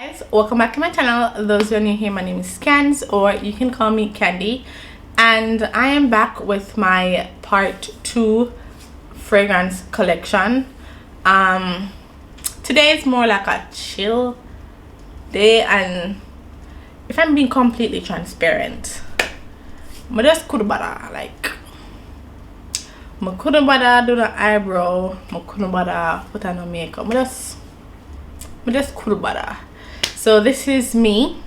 Guys, welcome back to my channel. Those who are new here, my name is Scans, or you can call me Candy, and I am back with my part 2 fragrance collection. Today is more like a chill day, and if I'm being completely transparent, I just couldn't bother. Like, I couldn't bother do the eyebrow, I couldn't bother put on no makeup, I just couldn't bother. So this is me,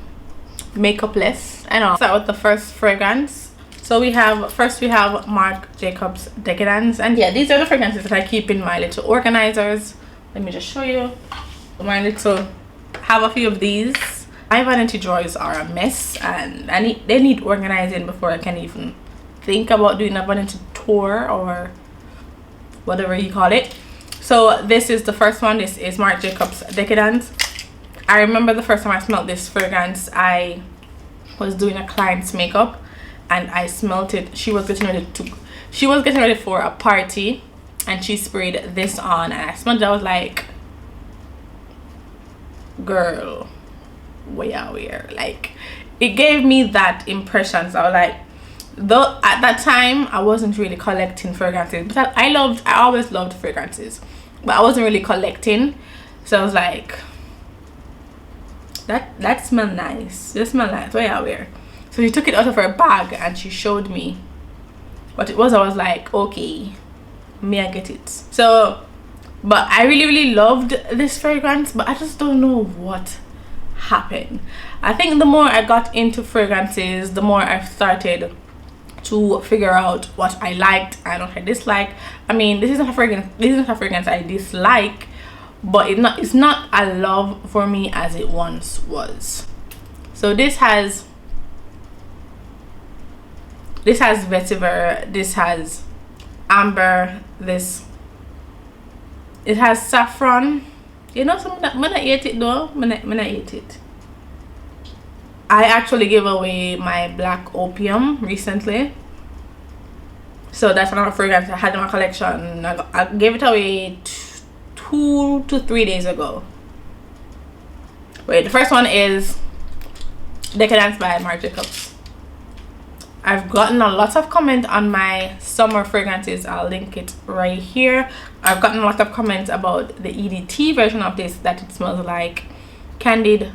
makeupless. And I'll start with the first fragrance. So we have Marc Jacobs Decadence, and yeah, these are the fragrances that I keep in my little organizers. Let me just show you my little, have a few of these. My vanity drawers are a mess, and they need organizing before I can even think about doing a vanity tour or whatever you call it. So this is the first one. This is Marc Jacobs Decadence. I remember the first time I smelled this fragrance, I was doing a client's makeup and I smelled it. She was getting ready for a party and she sprayed this on, and I smelled it. I was like, girl, where? Like, it gave me that impression. So I was like, though at that time I wasn't really collecting fragrances, but I always loved fragrances, but I wasn't really collecting. So I was like, that smell nice, this smell nice, where? So she took it out of her bag and she showed me what it was. I was like, okay, may I get it? So, but I really loved this fragrance, but I just don't know what happened. I think the more I got into fragrances, the more I started to figure out what I liked and what I disliked. I mean, this isn't a fragrance I dislike, but it's not a love for me as it once was. So this has vetiver, this has amber, it has saffron. You know, some of that, when I ate it though, when I ate it, I actually gave away my black opium recently. So that's another fragrance I had in my collection. I gave it away 2 to 3 days ago. Wait, the first one is Decadence by Marc Jacobs. I've gotten a lot of comment on my summer fragrances. I'll link it right here. I've gotten a lot of comments about the EDT version of this, that it smells like candied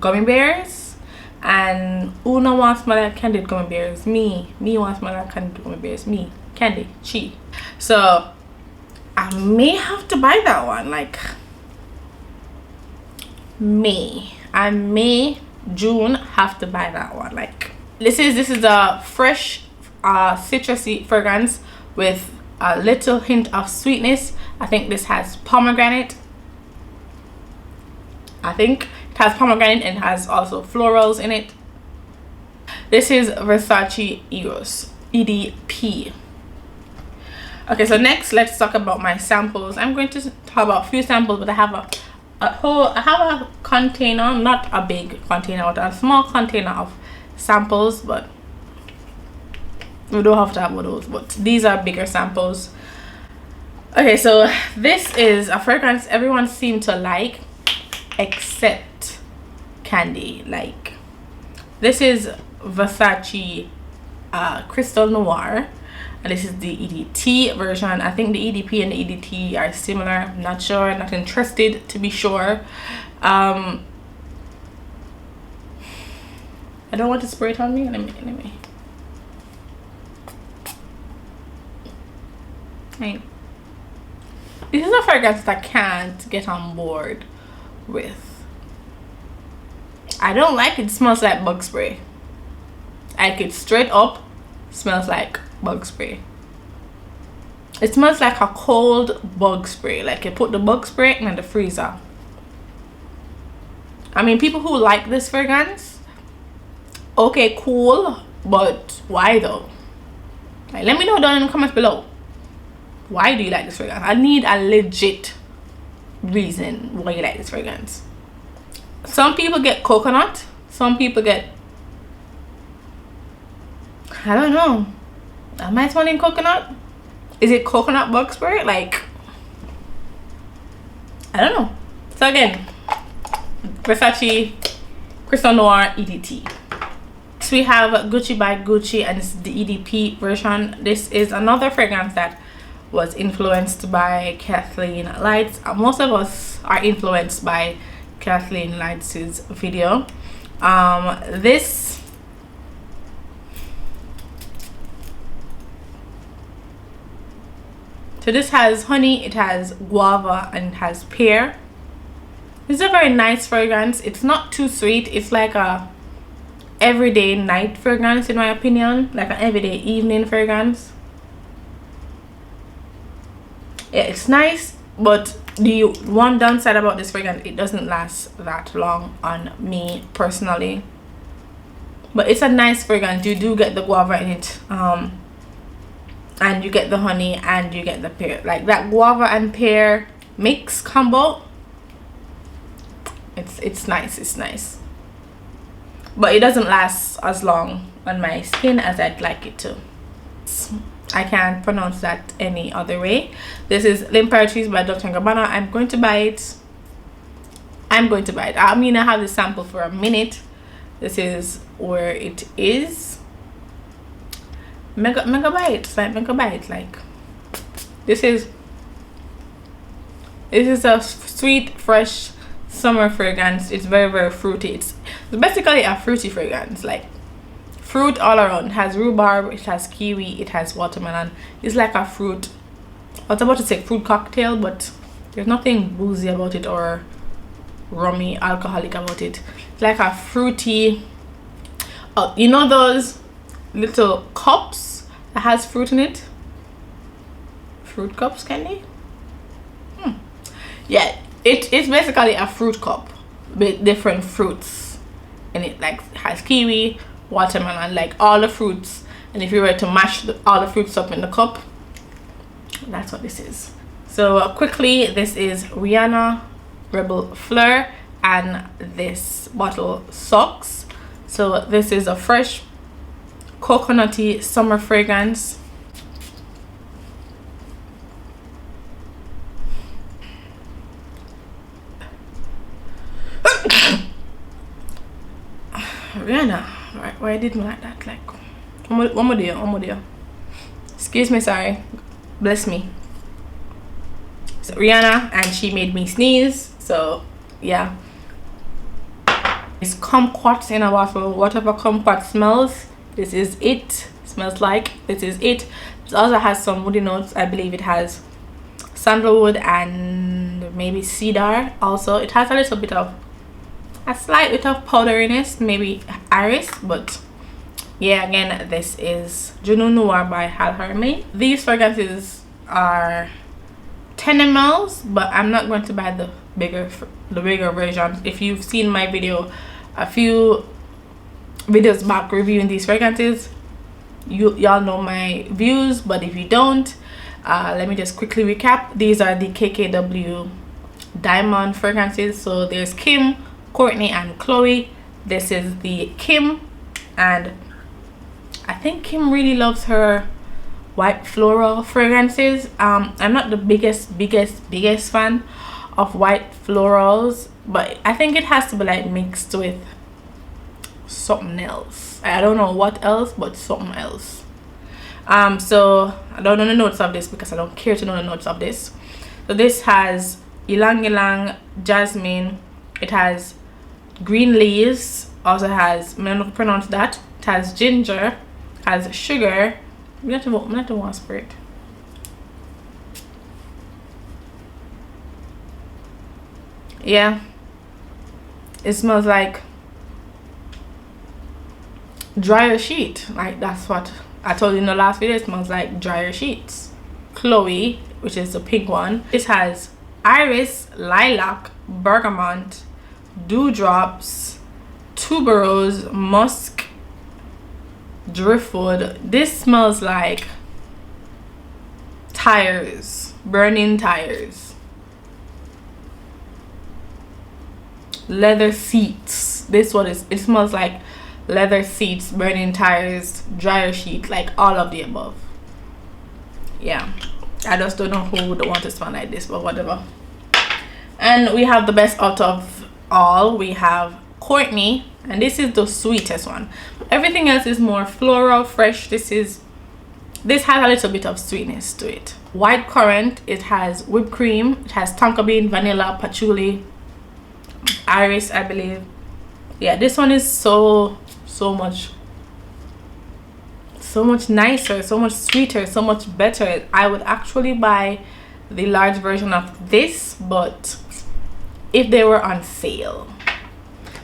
gummy bears. And who no wants smell like candied gummy bears? Me want smell like candied gummy bears. Me, Candy, Chi. So I may have to buy that one. Like, I may June have to buy that one. Like, this is a fresh citrusy fragrance with a little hint of sweetness. I think this has pomegranate. I think it has pomegranate and has also florals in it. This is Versace Eros EDP. Okay, so next let's talk about my samples. I'm going to talk about a few samples, but I have a container, not a big container, but a small container of samples, but we don't have to have one of those, but these are bigger samples. Okay, so this is a fragrance everyone seemed to like except Candy. Like, this is Versace Crystal Noir, and this is the EDT version. I think the EDP and the EDT are similar. I'm not sure, not interested to be sure. I don't want to spray it on me. Anyway. Right. This is a fragrance that I can't get on board with. I don't like it. It smells like bug spray. Like, it straight up smells like bug spray. It smells like a cold bug spray. Like, you put the bug spray in the freezer. I mean, people who like this fragrance, okay, cool, but why though? Like, let me know down in the comments below. Why do you like this fragrance? I need a legit reason why you like this fragrance. Some people get coconut, some people get, I don't know, am I smelling coconut? Is it coconut bug spray? Like, I don't know. So again, Versace Coco Noir EDT. So we have Gucci by Gucci, and it's the EDP version. This is another fragrance that was influenced by Kathleen Lights. Most of us are influenced by Kathleen Lights' video. This has honey, it has guava, and it has pear. It's a very nice fragrance. It's not too sweet. It's like a everyday night fragrance, in my opinion, like an everyday evening fragrance. Yeah, it's nice, but the one downside about this fragrance, it doesn't last that long on me personally. But it's a nice fragrance. You do get the guava in it, and you get the honey, and you get the pear. Like that guava and pear mix combo, it's nice. It's nice, but it doesn't last as long on my skin as I'd like it to. I can't pronounce that any other way. This is Lynn by Dr. Cabana. I'm going to buy it. I mean, I have the sample for a minute. This is where it is. Megabyte. Like this is a sweet, fresh summer fragrance. It's very, very fruity. It's basically a fruity fragrance, like fruit all around. It has rhubarb, it has kiwi, it has watermelon. It's like a fruit, I was about to say fruit cocktail, but there's nothing boozy about it or rummy alcoholic about it. It's like a fruity, you know those little cups that has fruit in it? Fruit cups, candy? Yeah, it's basically a fruit cup with different fruits in it. Like it has kiwi, watermelon, like all the fruits. And if you were to mash all the fruits up in the cup, that's what this is. So quickly, this is Rihanna Rebel Fleur, and this bottle sucks. So this is a fresh coconutty summer fragrance. Rihanna, why did me like that? Like one more deal. Excuse me, sorry, bless me. So Rihanna, and she made me sneeze, so yeah. It's kumquat in a bottle. Whatever kumquat smells, this is it. Smells like this is it. It also has some woody notes. I believe it has sandalwood and maybe cedar. Also, it has a slight bit of powderiness, maybe iris, but yeah, again, this is Coco Noir by Armani. These fragrances are 10 ml, but I'm not going to buy the bigger version. If you've seen my video a few videos back reviewing these fragrances, y'all know my views, but if you don't, let me just quickly recap. These are the KKW diamond fragrances. So there's Kim, Courtney, and Chloe. This is the Kim, and I think Kim really loves her white floral fragrances. I'm not the biggest fan of white florals, but I think it has to be like mixed with something else. I don't know what else, but something else. So I don't know the notes of this because I don't care to know the notes of this. So this has ylang ylang, jasmine, it has green leaves, also has, I'm not pronounce that, it has ginger, has sugar. I'm not to want spirit. Yeah, it smells like dryer sheet. Like that's what I told you in the last video. It smells like dryer sheets. Chloe, which is the pink one, this has iris, lilac, bergamot, dewdrops, tuberose, musk, driftwood. This smells like tires, burning tires, leather seats. This one is, it smells like leather seats, burning tires, dryer sheet, like all of the above. Yeah, I just don't know who would want to smell like this, but whatever. And we have the best out of all, we have Courtney, and this is the sweetest one. Everything else is more floral, fresh. This has a little bit of sweetness to it. White currant, it has whipped cream, it has tonka bean, vanilla, patchouli, iris, I believe. Yeah, this one is so much nicer, so much sweeter, so much better. I would actually buy the large version of this, but if they were on sale.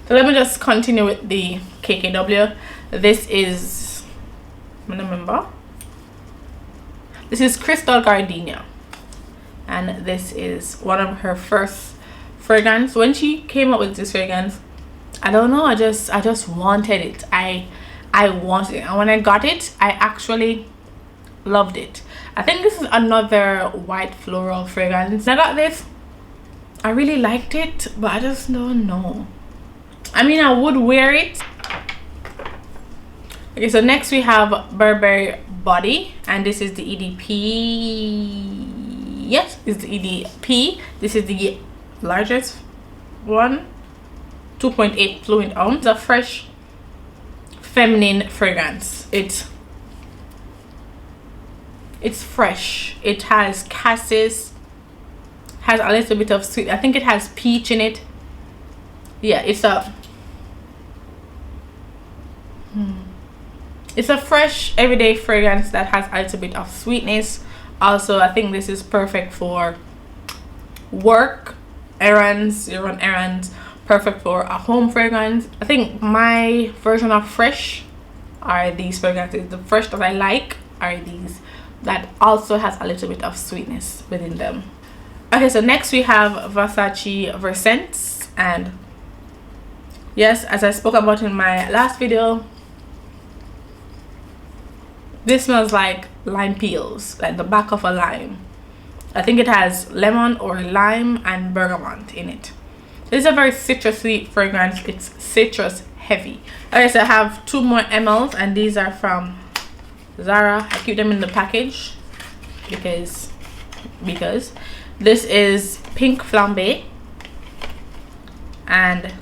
So let me just continue with the KKW. This is, I don't remember. This is Crystal Gardenia, and this is one of her first fragrance. When she came up with this fragrance, I don't know, I just wanted it. I wanted it, and when I got it, I actually loved it. I think this is another white floral fragrance. I got this, I really liked it, but I just don't know. I mean, I would wear it. Okay, so next we have Burberry Body, and this is the EDP. Yes, it's the EDP. This is the largest one, 2.8 fluid ounce. It's a fresh feminine fragrance. It's fresh. It has cassis, has a little bit of sweet. I think it has peach in it. Yeah, it's a fresh everyday fragrance that has a little bit of sweetness. Also, I think this is perfect for work errands. You run errands. Perfect for a home fragrance. I think my version of fresh are these fragrances. The fresh that I like are these that also has a little bit of sweetness within them. Okay, so next we have Versace Scents, and yes, as I spoke about in my last video, this smells like lime peels, like the back of a lime. I think it has lemon or lime and bergamot in it. This is a very citrusy fragrance. It's citrus heavy. Okay, so I have 2 more mls, and these are from Zara. I keep them in the package because this is Pink Flambe, and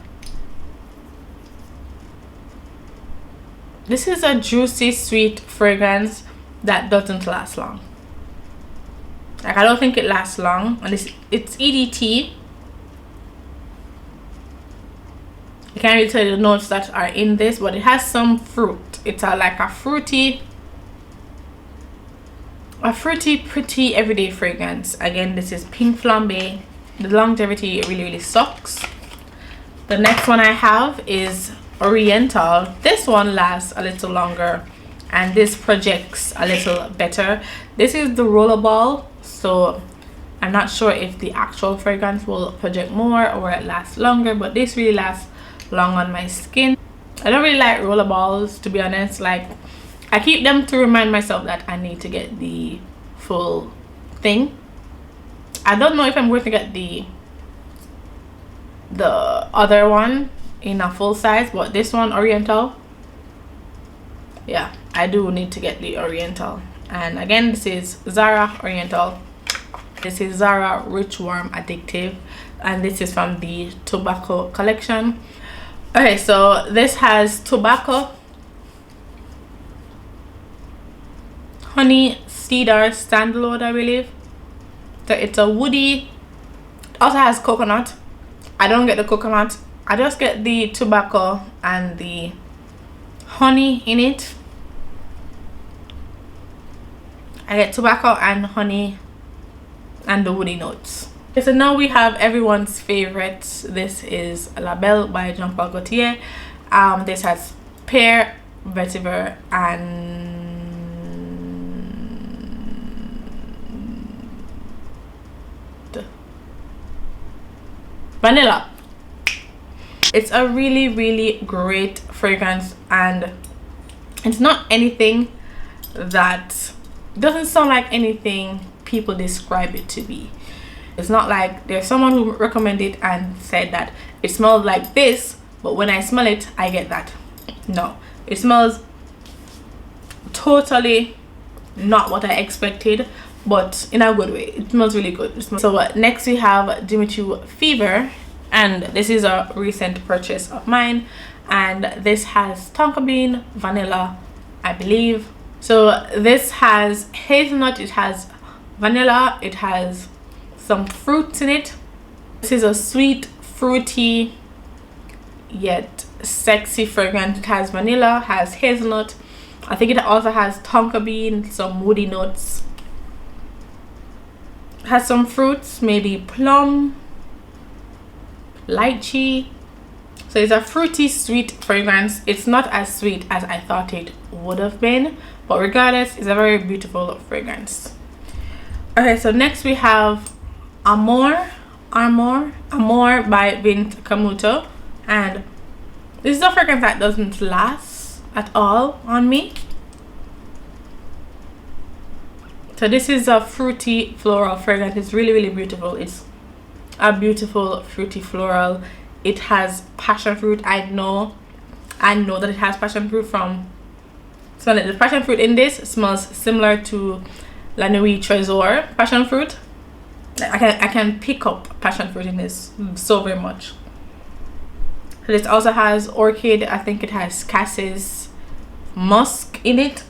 this is a juicy sweet fragrance that doesn't last long. Like, I don't think it lasts long, and it's EDT. I can't really tell you the notes that are in this, but it has some fruit. It's like a fruity, pretty everyday fragrance. Again, this is Pink Flambe. The longevity really sucks. The next one I have is Oriental. This one lasts a little longer, and this projects a little better. This is the rollerball, so I'm not sure if the actual fragrance will project more or it lasts longer, but this really lasts long on my skin. I don't really like rollerballs, to be honest. Like, I keep them to remind myself that I need to get the full thing. I don't know if I'm going to get the other one in a full size, but this one, Oriental, yeah, I do need to get the Oriental. And again, this is Zara Oriental. This is Zara Rich Warm Addictive, and this is from the tobacco collection. Okay, so this has tobacco, honey, cedar, sandalwood, I believe. So it's a woody. It also has coconut. I don't get the coconut, I just get the tobacco and the honey in it. I get tobacco and honey and the woody notes. Okay, so now we have everyone's favorite. This is La Belle by Jean Paul Gaultier. This has pear, vetiver, and vanilla. It's a really great fragrance, and it's not anything that doesn't sound like anything people describe it to be. It's not like there's someone who recommended it and said that it smelled like this, but when I smell it I get that. No, it smells totally not what I expected, but in a good way. It smells really good. So next we have Jimmy Choo Fever, and this is a recent purchase of mine, and this has tonka bean, vanilla, I believe. So this has hazelnut, it has vanilla, it has some fruits in it. This is a sweet, fruity yet sexy fragrance. It has vanilla, has hazelnut, I think it also has tonka bean, some woody notes, has some fruits, maybe plum, lychee. So it's a fruity sweet fragrance. It's not as sweet as I thought it would have been, but regardless, it's a very beautiful fragrance. Okay, so next we have Armor by Vint Kamuto, and this is a fragrance that doesn't last at all on me. So this is a fruity floral fragrance. It's really beautiful. It's a beautiful fruity floral. It has passion fruit. I know that it has passion fruit from smelling. The passion fruit in this smells similar to La Nuit Trésor passion fruit. I can pick up passion fruit in this so very much. So this also has orchid. I think it has cassis, musk in it,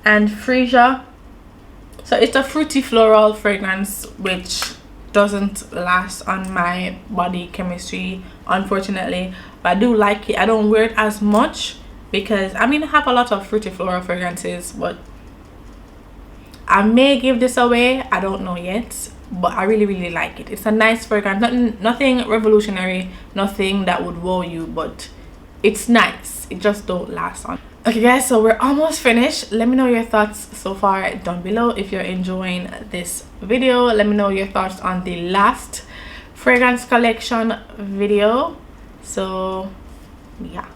and freesia. So it's a fruity floral fragrance which doesn't last on my body chemistry, unfortunately, but I do like it. I don't wear it as much because I mean I have a lot of fruity floral fragrances, but I may give this away, I don't know yet, but I really like it. It's a nice fragrance, nothing revolutionary, nothing that would wow you, but it's nice. It just don't last on. Okay guys, so we're almost finished. Let me know your thoughts so far down below. If you're enjoying this video, let me know your thoughts on the last fragrance collection video. So yeah.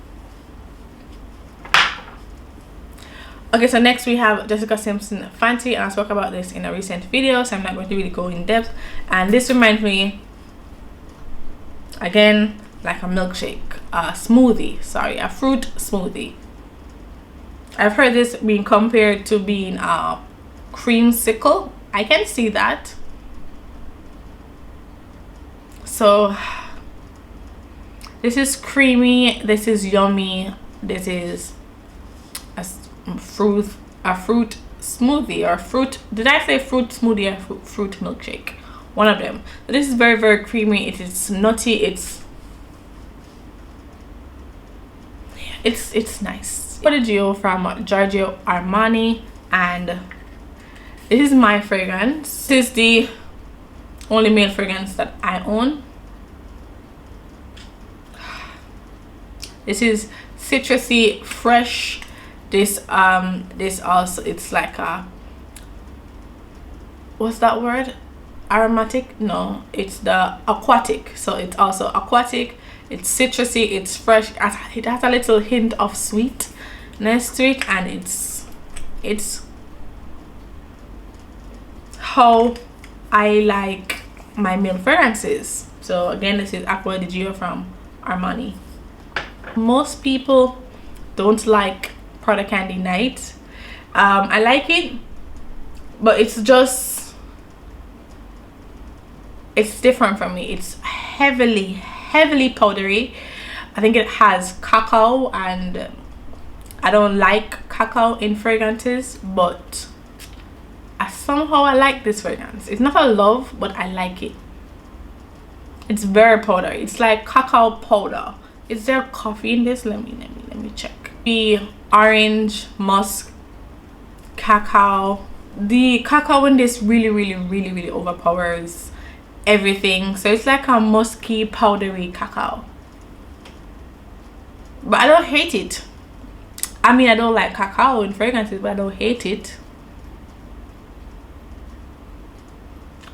Okay, so next we have Jessica Simpson Fancy, and I spoke about this in a recent video, so I'm not going to really go in depth. And this reminds me again like a milkshake, a smoothie, sorry, a fruit smoothie. I've heard this being compared to being a creamsicle. I can see that. So this is creamy, this is yummy, this is a fruit smoothie, or fruit, did I say fruit smoothie or fruit milkshake? One of them. But this is very creamy. It is nutty. It's nice. Giorgio from Giorgio Armani, and this is my fragrance. This is the only male fragrance that I own. This is citrusy, fresh. This also, it's like a, what's that word, aromatic? No, it's the aquatic. So it's also aquatic, it's citrusy, it's fresh, it has a little hint of sweetness to it, and it's how I like my male fragrances. So again, this is Acqua di Gio from Armani. Most people don't like Prada Candy Night. I like it, but it's different from me. It's heavily powdery. I think it has cacao, and I don't like cacao in fragrances, but somehow I like this fragrance. It's not a love, but I like it. It's very powdery. It's like cacao powder. Is there coffee in this? Let me check. The orange, musk, cacao. The cacao in this really overpowers everything. So it's like a musky, powdery cacao. But I don't hate it. I mean, I don't like cacao in fragrances, but I don't hate it.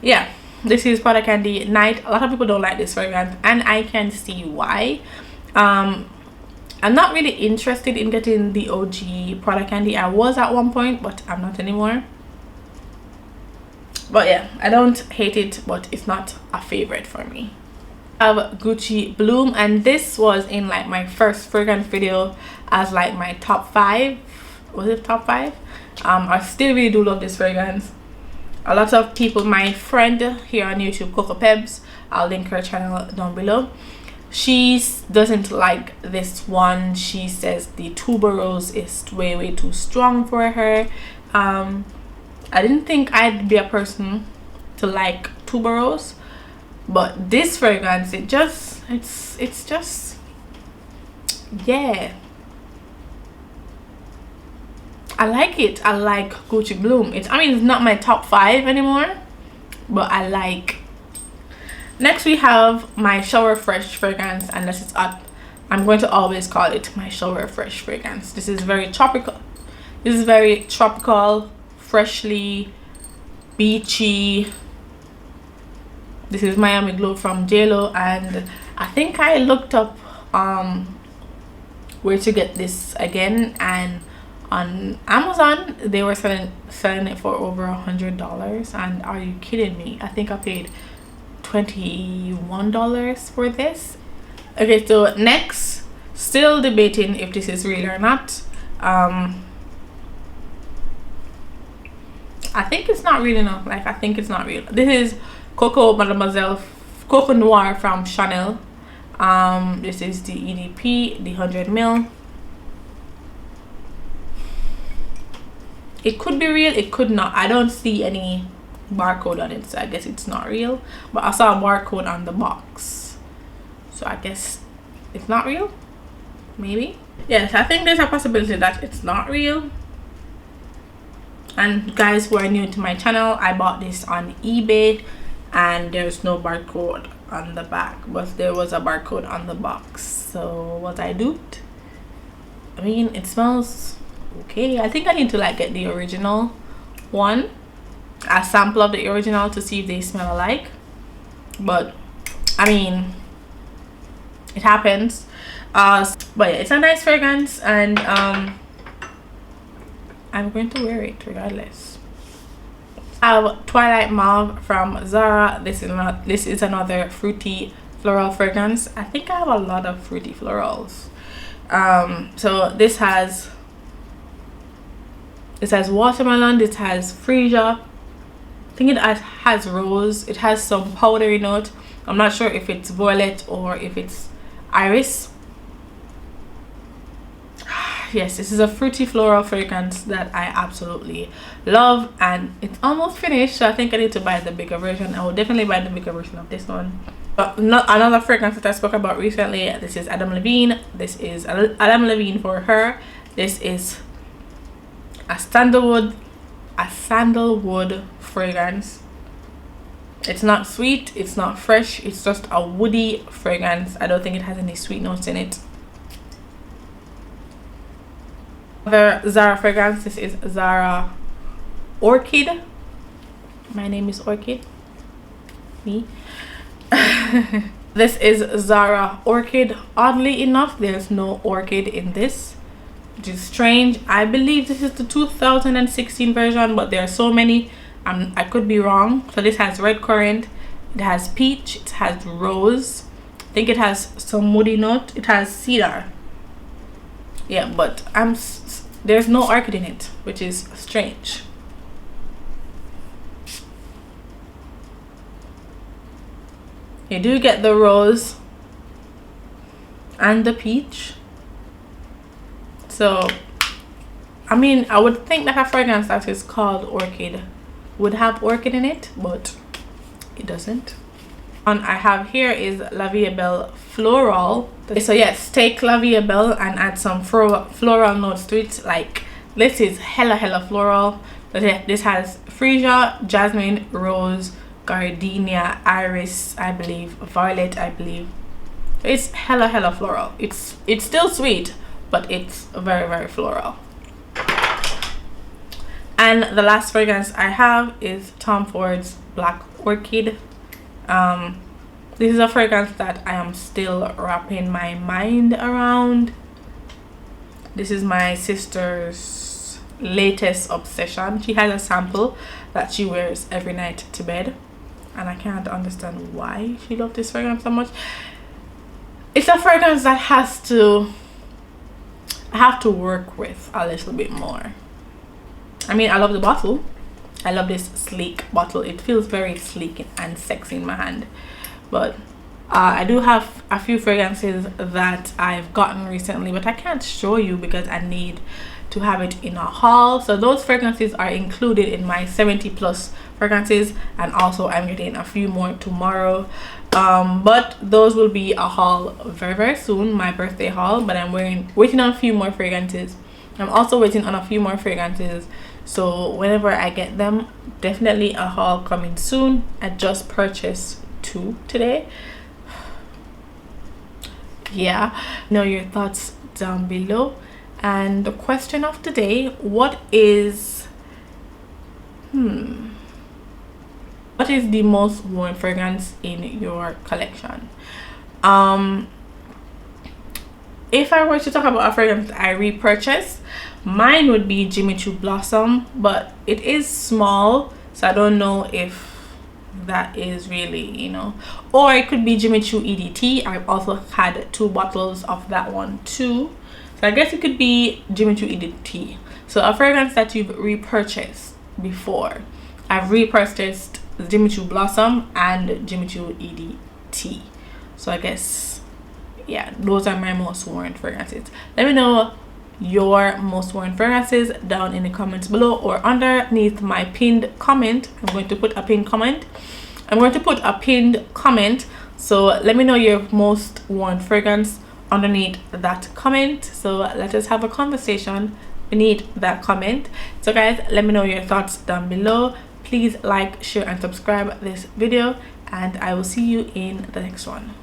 Yeah, this is Prada Candy Night. A lot of people don't like this fragrance, and I can see why. I'm not really interested in getting the OG Prada Candy. I was at one point, but I'm not anymore. But yeah, I don't hate it, but it's not a favorite for me. I have Gucci Bloom, and this was in like my first fragrance video as like my top 5. Was it top 5? I still really do love this fragrance. A lot of people, my friend here on YouTube, Coco Pebs, I'll link her channel down below. She doesn't like this one. She says the tuberose is way too strong for her. I didn't think I'd be a person to like tuberose, but this fragrance, it's just, yeah, I like it. I like Gucci Bloom. It's not my top 5 anymore, but I like. Next we have my Shower Fresh fragrance, and this is I'm going to always call it my Shower Fresh fragrance. This is very tropical. This is very tropical, freshly beachy. This is Miami Glow from JLo, and I think I looked up where to get this again, and on Amazon they were selling it for over $100. And are you kidding me? I think I paid $21 for this. Okay, so next, still debating if this is real or not. I think it's not real enough. Like, I think it's not real. This is Coco Noir from Chanel. This is the EDP, the 100ml. It could be real, it could not. I don't see any barcode on it, so I guess it's not real. But I saw a barcode on the box, so I guess it's not real. Maybe. Yes, I think there's a possibility that it's not real. And guys who are new to my channel, I bought this on eBay, and there's no barcode on the back, but there was a barcode on the box. So was I duped? I mean, it smells okay. I think I need to like get the original one, a sample of the original, to see if they smell alike. But I mean, it happens. But yeah, it's a nice fragrance, and I'm going to wear it regardless. I have Twilight Mom from Zara. This is another fruity floral fragrance. I think I have a lot of fruity florals. So this has watermelon, this has freesia, I think it has rose, it has some powdery note. I'm not sure if it's violet or if it's iris. Yes, this is a fruity floral fragrance that I absolutely love, and it's almost finished, so I think I need to buy the bigger version. I will definitely buy the bigger version of this one. Not another fragrance that I spoke about recently. This is Adam Levine. This is Adam Levine for Her. This is a sandalwood fragrance. It's not sweet, it's not fresh, it's just a woody fragrance. I don't think it has any sweet notes in it. Another Zara fragrance. This is Zara Orchid. My name is Orchid. Me. This is Zara Orchid. Oddly enough, there's no orchid in this, which is strange. I believe this is the 2016 version, but there are so many, I could be wrong. So this has red currant, it has peach, it has rose, I think it has some woody note, it has cedar. Yeah, but there's no orchid in it, which is strange. You do get the rose and the peach. So I mean, I would think that a fragrance that is called Orchid would have orchid in it, but it doesn't. And I have here is Vie A Belle Floral. So yes, take Vie A Belle and add some floral notes to it. Like, this is hella floral. But yeah, this has freesia, jasmine, rose, gardenia, iris, I believe, violet, I believe. It's hella floral. It's still sweet, but it's very floral. And the last fragrance I have is Tom Ford's Black Orchid. This is a fragrance that I am still wrapping my mind around. This is my sister's latest obsession. She has a sample that she wears every night to bed, and I can't understand why she loves this fragrance so much. It's a fragrance that I have to work with a little bit more. I mean, I love the bottle. I love this sleek bottle. It feels very sleek and sexy in my hand. but I do have a few fragrances that I've gotten recently, but I can't show you because I need to have it in a haul. So those fragrances are included in my 70 plus fragrances, and also I'm getting a few more tomorrow, but those will be a haul very soon, my birthday haul. But I'm waiting on a few more fragrances. I'm also waiting on a few more fragrances, so whenever I get them, definitely a haul coming soon. I just purchased 2 today. Yeah, know your thoughts down below. And the question of the day, what is the most worn fragrance in your collection? If I were to talk about a fragrance I repurchased, mine would be Jimmy Choo Blossom, but it is small, so I don't know if that is really, you know, or it could be Jimmy Choo EDT. I've also had 2 bottles of that one too, so I guess it could be Jimmy Choo EDT. So a fragrance that you've repurchased before. I've repurchased Jimmy Choo Blossom and Jimmy Choo EDT. So I guess, yeah, those are my most worn fragrances. Let me know your most worn fragrances down in the comments below, or underneath my pinned comment. I'm going to put a pinned comment. So let me know your most worn fragrance underneath that comment. So let us have a conversation beneath that comment. So guys, let me know your thoughts down below. Please like, share and subscribe this video, and I will see you in the next one.